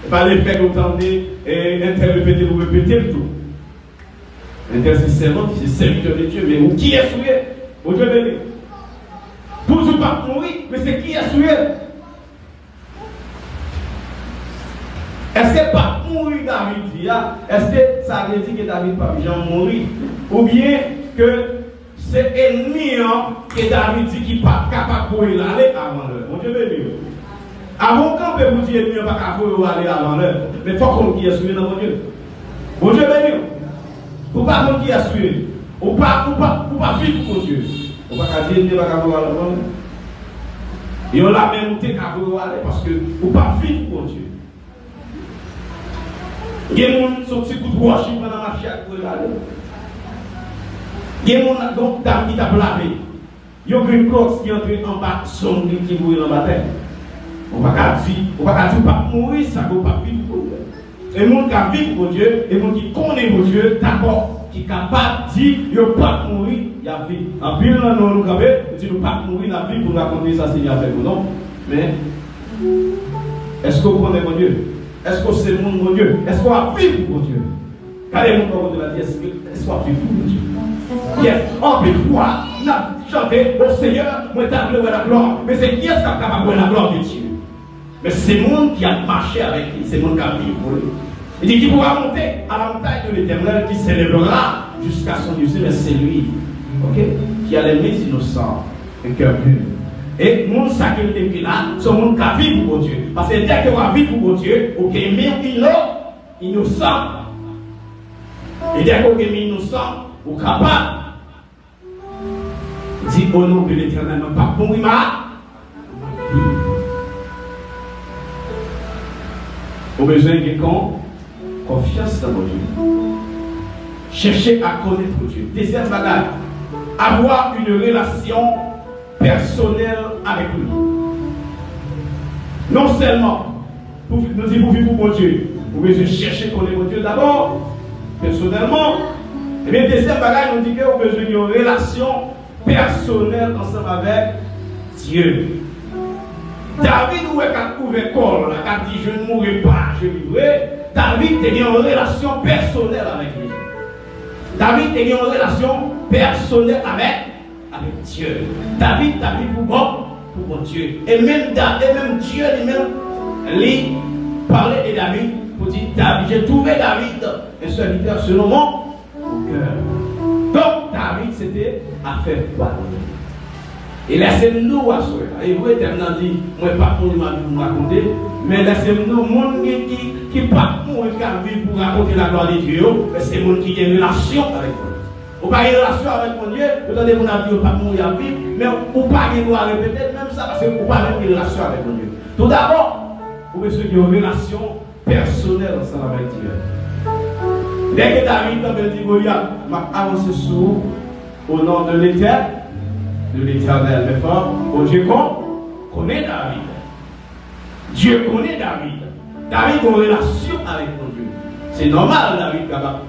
Pas les faits autant interpréter ou répéter le tout. Intercesseur, c'est serviteur de Dieu, mais qui est souillé? Au Dieu béni. Pour ne pas mourir, mais c'est qui est souillé? Est-ce que pas mourir David dit? Est-ce que ça veut dire que David ne pas bien mourir? Ou bien que c'est ennemi que David dit qu'il n'est pas capable de courir aller avant l'heure? Mon Dieu béni. Avant quand vous dire ennemi n'est pas capable de aller avant l'heure, mais il faut qu'on qui est souillé dans mon Dieu. Mon Dieu béni. Ou pas qu'on qui est souillé. Ou pas vivre pour Dieu. Ou pas dire ennemi n'est pas capable de aller avant l'heure. Et on l'a même été capable de aller parce que ou pas vivre pour Dieu. Il y a des gens qui sont petits coups de worship pendant la marche pour regarder. Il y a des gens qui t'a blavé. Il y a une croix qui est entrée en bas, son qui mourit dans la terre. On va pas dire pas mourir, ça ne va pas vivre pour Dieu. Et les gens qui vivent pour Dieu, et les gens qui connaissent pour Dieu, d'accord, qui sont capables de dire, il ne va pas mourir, il y a vie. En plus, nous avons dit, nous ne pas mourir, la vie pour raconter ça, c'est bien fait ou non. Mais, est-ce que vous connaissez mon Dieu? Est-ce que c'est mon Dieu? Est-ce qu'on va vivre pour Dieu? Regardez mon corps de la vie, est-ce qu'on va vivre pour Dieu? Yes, en plus, moi, on a chanté au Seigneur, moi, t'as loué la gloire. Mais c'est qui est-ce qui a capable de la gloire de Dieu? Mais c'est le monde qui a marché avec lui, c'est le monde qui a vécu pour lui. Il dit qu'il pourra monter à la montagne de l'Éternel qui s'élèvera jusqu'à son Dieu. Mais c'est lui, ok, qui a les mains innocents, un cœur pur. Et mon sacrifice là, c'est le monde qui a vécu pour Dieu. Parce que dès qu'on a vécu pour Dieu, ok, mais innocent. Et dès qu'on est innocent, on est capable. Dit au nom de l'Éternel, non pas pour moi. Au besoin de confiance dans Dieu. Chercher à connaître Dieu. Deuxième bagage, avoir une relation personnelle avec lui. Non seulement pour nous dire pour vivre pour Dieu, vous devez chercher à connaître Dieu d'abord, personnellement. Et bien, deuxième bagage, on dit que vous avez une relation personnelle ensemble avec Dieu. David, où est-ce qu'il ouvert l'école, il a dit je ne mourrai pas, je vivrai. David a une relation personnelle avec lui. David a une relation personnelle avec Dieu. David a vu pour Dieu. Et même Dieu lui-même, lui parlait de David pour dire David, j'ai trouvé David, un serviteur selon mon cœur. Donc David, c'était affaire pour et laissez-nous à soi. Et vous, éternel, dit, moi, pas pour vous raconter, mais laissez-nous, monde qui pas pour vivre pour raconter la gloire de Dieu, mais c'est le monde qui a une relation avec moi. Vous n'avez pas une relation avec mon Dieu, vous avez mon avis, pas mourir à vivre, mais vous n'avez pas une gloire répéter, même ça, parce que vous n'avez pas une relation avec mon Dieu. Tout d'abord, vous avez une relation personnelle ensemble avec Dieu. Dès que David avait dit, Goliath, m'a avancé sous au nom de l'Éternel. De l'Éternel, mais fort, Dieu connaît David. Dieu connaît David. David a une relation avec mon Dieu. C'est normal, David, capable.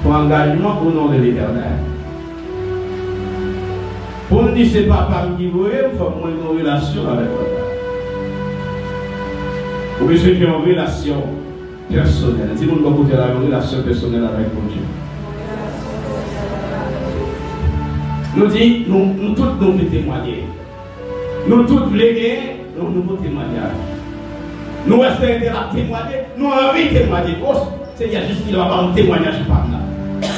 Pour engagement au nom de l'Éternel. Pour nous dire, c'est papa qui veut, il faut avoir une relation avec toi. Ou bien, j'ai une relation personnelle. Si nous avons une relation personnelle avec mon Dieu. Nous disons, nous tous nous voulons témoigner. Nous tous voulons nous voulons témoigner. Nous espérons la témoigner. Nous avons envie de témoigner. Oh, Seigneur, juste qu'il va avoir un témoignage par là.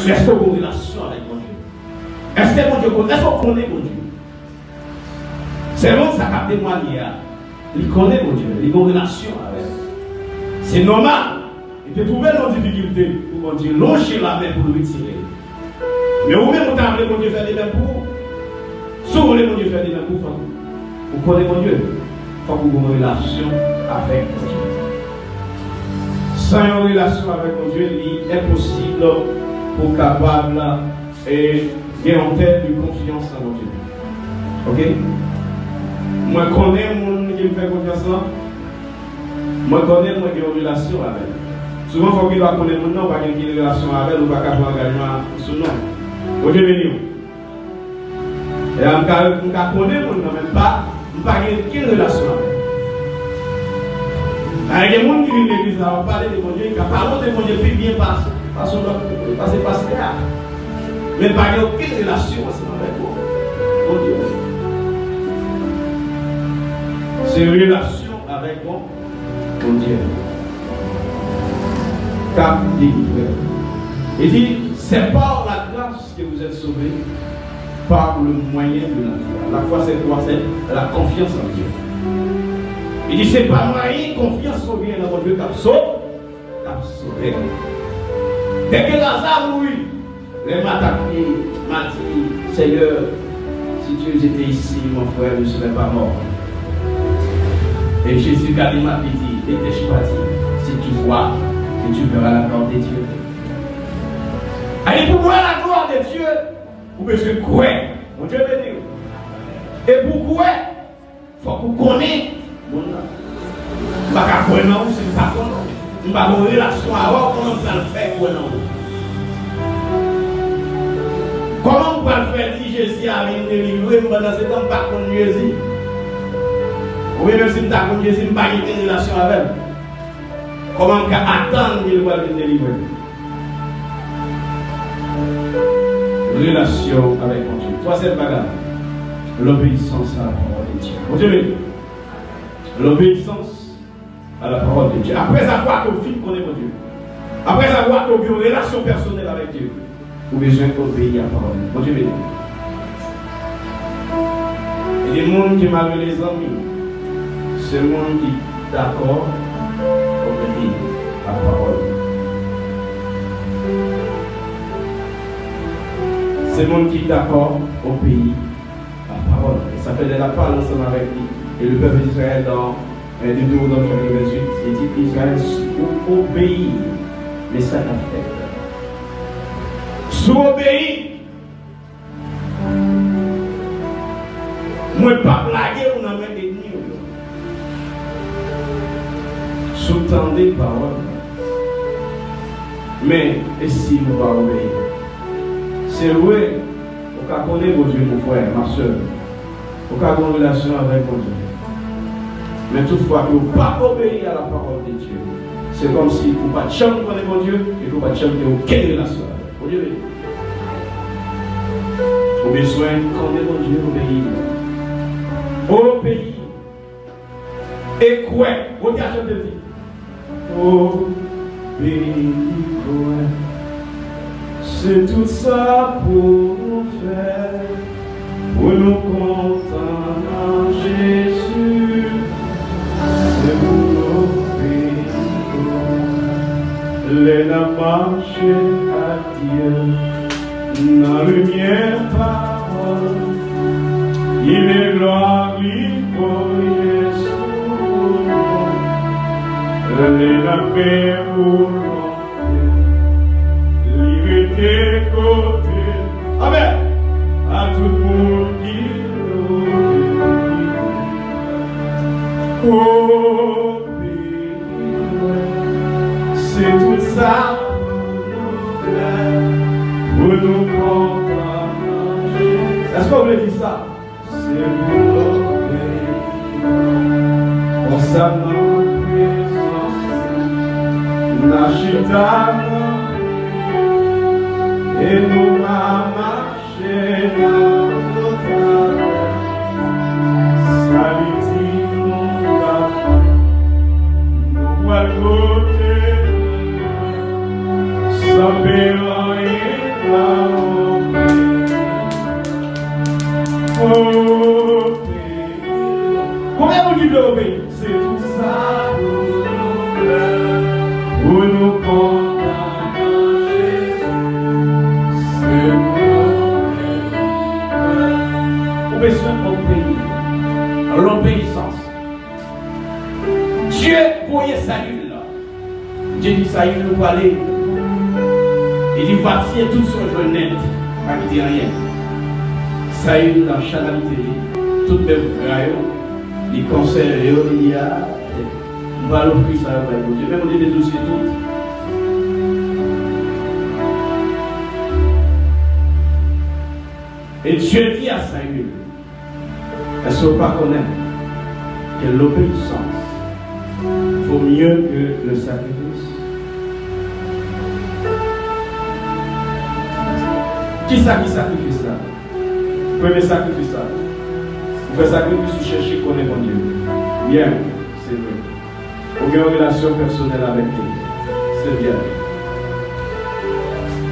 Mais est-ce qu'on a une relation avec mon Dieu? Est-ce que mon Dieu connaît? Est-ce qu'on connaît mon Dieu? C'est l'autre ça qui a témoigné. Il connaît mon Dieu. Il a une relation avec. C'est normal. Il peut trouver nos difficultés pour mon Dieu. Longer la main pour le retirer. Mais vous-même, vous avez mon Dieu faire des mêmes pour. Si vous voulez mon Dieu faire des mêmes pour, vous connaissez mon Dieu. Il faut que vous ayez une relation avec mon Dieu. Sans une relation avec mon Dieu, il est impossible pour capable et garantir une confiance en mon Dieu. Ok? Moi, je connais mon qui me fait confiance là. Moi, je connais mon qui a une relation avec. Souvent, il faut qu'il doit connaître mon nom, pas qu'il ait une relation avec, ou pas qu'il ait un engagement sur nom. Vous avez venu. Et on connaît mon nom, même pas, on n'a pas une relation avec. Il y a des gens qui viennent à l'église, on va parler de mon Dieu, qui parlent de mon Dieu, puis bien passer là. Mais pas aucune relation avec mon Dieu. C'est une relation avec mon Dieu. Cap délivré. Il dit, c'est par la grâce que vous êtes sauvés, par le moyen de la foi. La foi, c'est quoi? C'est la confiance en Dieu. Il dit, c'est pas moyen, confiance en Dieu, dans mon Dieu, qui a sauvé. Dès que Lazare mourit, les m'attaquer, m'a dit, Seigneur, si tu étais ici, mon frère ne serait pas mort. Et Jésus a dit, m'a dit, n'étais-je pas dit, si tu vois, et tu verras la gloire de Dieu. Allez, pour voir la gloire de Dieu, vous pouvez croire. Mon Dieu veut dire. Et pour croire, il faut que vous connaissiez. Je ne sais pas si vous pas je ne sais pas une relation avant, comment on peut le faire pour nous. Comment on peut le faire si Jésus a venu délivrer, pendant ce temps, par contre Jésus. Oui, même si je ne Jésus, je n'ai pas une relation avec lui. Comment on peut attendre qu'il va venir délivrer? Relation avec mon Dieu. Troisième bagage, l'obéissance à la parole de Dieu. Mon Dieu, l'obéissance à la parole de Dieu. Après avoir que vous connaissez mon Dieu, après avoir que vous avez une relation personnelle avec Dieu, vous avez besoin d'obéir à la parole. Mon Dieu, il y a des gens qui malgré les amis, c'est le monde qui est d'accord d'obéir à la parole. C'est le monde qui est d'accord au pays, à la parole. Ça fait de la parole ensemble avec lui. Et le peuple d'Israël dans le Deutéronome dans chapitre 28, il dit Israël obéit, mais ça n'a fait. Sous-obéit. Moi, pas blaguer, on a même des nuits. Sous-tendez parole. Mais, et si vous ne pas obéir? C'est vrai, vous connaissez vos Dieu, mon frère, ma soeur. Vous avez une relation avec mon Dieu. Mais toutefois, que vous ne pas obéir à la parole de Dieu. C'est comme si vous ne pas chanter mon Dieu et vous ne pas chanter aucune relation avec mon Dieu. Vous avez besoin de mon Dieu, obéir. Obéir. Et quoi? Vous avez chanté de vie. Obéir. C'est tout ça pour nous faire, pour nous contenter en Jésus. C'est pour nous obéir. Les marcher à Dieu, dans la lumière parole, il est gloire, pour Jésus. Les paix pour côté. Amen. À tout le monde qui obéit. C'est tout ça pour nous contenter. Est-ce qu'on veut dire ça? C'est pour obéir. On s'amène présence. Nachitana. Et nous va marcher dans notre saliti nous va côté sans béloyer combien vous dites d'obéir? C'est tout ça pour nous contenter. Besoin d'obéir. L'obéissance. Dieu voyait Saül là. Dieu dit Saül nous va aller. Il dit voici toute son jeunesse. Pas qu'il dit rien. Saül dans chanalité. Toutes mes frères, les conseils, il y a. On va l'offrir ça avec Dieu. Même au début de dossiers tout. Et Dieu dit à Saül. Est-ce que vous ne connaissez que l'obéissance vaut mieux que le sacrifice. Qui sacrifie ça? Premier sacrifice ça. Vous faites sacrifice pour chercher qu'on est mon Dieu. Bien, c'est vrai. Vous avez une relation personnelle avec lui. C'est bien.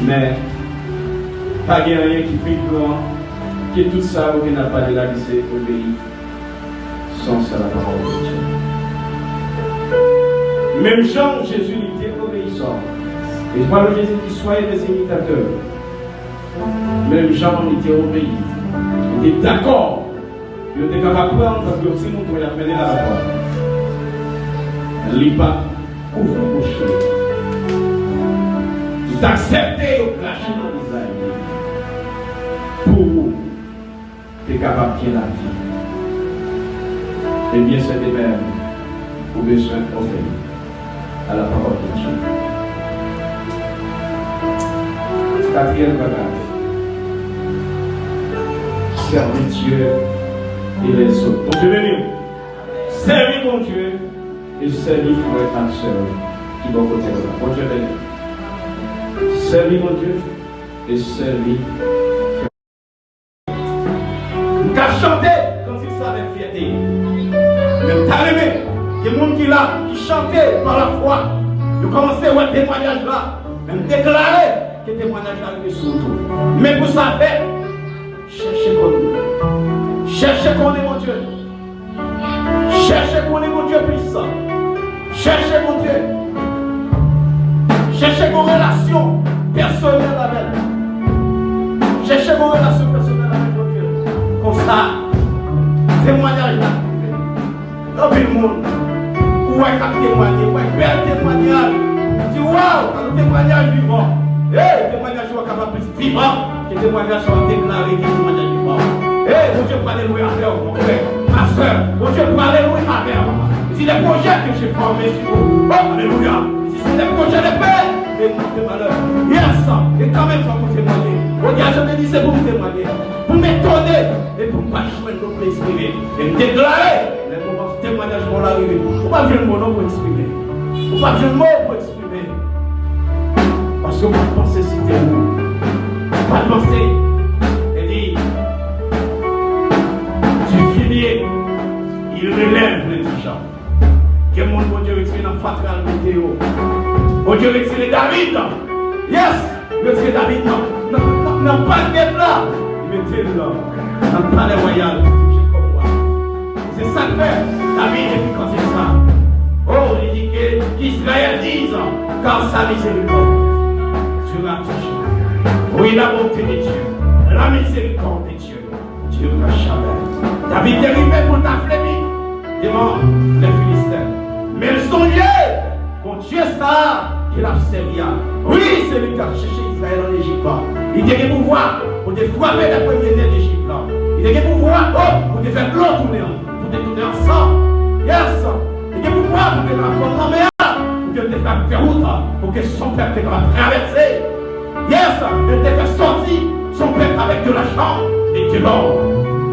Mais, pas rien qui fait grand, que tout ça, vous n'avez pas de la lycée, obéir, sans ça la parole de Dieu. Même Jean, Jésus était obéissant. Et je parle de Jésus qui soyez des imitateurs. Même Jean était obéi. Il était d'accord. Il était capable de prendre parce que si nous devons appeler la parole. Il n'est pas ouvre le boucher. Il a accepté de cracher dans l'Israël. Pour vous, tu es capable de bien la vie. Et bien, c'est des mêmes pour besoin d'obéir à la parole de Dieu. Quatrième bagage. Servir Dieu et les autres. Donc, je vais dire, servir mon Dieu et servir frère et soeur qui vont côté de là. Bon Dieu béni. Servir mon Dieu et servir frère. Nous avons chanté comme si ça avait fierté. Même t'as aimé. Il y a des gens qui là, qui chantaient par la foi. Ils commençaient à voir témoignage là. Même déclarer que témoignage là arrivé sur tout. Mais pour ça faire, cherchez qu'on est. Cherchez qu'on est mon Dieu. Cherchez qu'on est mon Dieu puissant. Cherchez mon Dieu. Cherchez vos relations personnelles avec. Cherchez vos relations personnelles avec mon Dieu. Comme ça, témoignage là. Dans le monde, où est-ce qu'on témoigne? Où est-ce qu'on témoignage? Tu vois, un témoignage vivant. Le témoignage soit capable de plus vivant que le témoignage soit déclaré que le témoignage vivant. Mon Dieu, pour alléluia à faire, mon frère, ma soeur. Mon Dieu, pour alléluia à faire. Si les projets que j'ai formés sur vous, alléluia. Si c'est des projets de paix, et de malheur. Yes, et quand même, ça vous témoigner. Regarde, je me dis, c'est pour vous témoigner. Pour m'étonner et pour ne pas choisir pour exprimer. Et me déclarer. Les moments de témoignage vont l'arriver. Il ne faut pas dire le mot pour exprimer. Il ne faut pas dire le mot pour exprimer. Parce qu'on va penser si c'est vous. On va penser et dire du finier, il relève les gens. Que mon bon Dieu retire dans fatral météo. Bon Dieu retire David. Yes, retire David. Non, pas de guerre là. Il mettait là. Dans le palais royal. C'est ça que fait. David est plus quand c'est ça. Oh, il dit qu'Israël dise car sa miséricorde durera toujours. Oui, la bonté de Dieu, la miséricorde de Dieu durera jamais. David est arrivé pour t'afflémir devant les Philistins. Mais le songeait, mon Dieu, ça, qu'il a servi. Oui, c'est lui qui a cherché Israël en Égypte. Il était pour pouvoir pour te frapper les premiers-nés d'Égypte. Il était pour pouvoir pour te faire l'eau tourner. Pour te tourner ensemble. Yes. Il était pour pouvoir pour te faire la mer. Pour te faire route. Pour que son peuple te traverser. Yes. Il te fait sortir son peuple avec de l'argent et de l'or.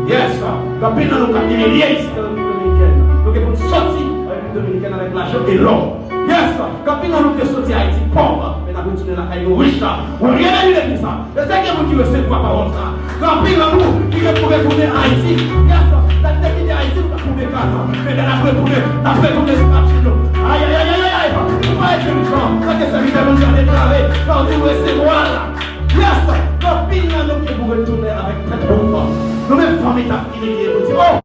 Yes. Quand il nous a mis les liens ici dans la République dominicaine. Donc il faut sortir dominicaine avec l'argent et l'or. Yes, quand il nous a sorti à Haïti pauvre, mais nous avons retourné la caille riche. On n'a rien dit de ça. C'est ça qui veut se voir par ça. Quand il nous qui veut retourner à Haïti, yes, la tête de Haïti, nous avons trouvé 4 ans. Mais nous avons retourné sur la chine. Aïe, aïe, aïe, aïe, aïe. Pourquoi est-ce que nous sommes? Quand ça vient de nous déclarer, quand il veut se voir là. Yes, quand il nous qui veut retourner avec 4 ans. Nous-mêmes, famille, t'as fini de dire, oh.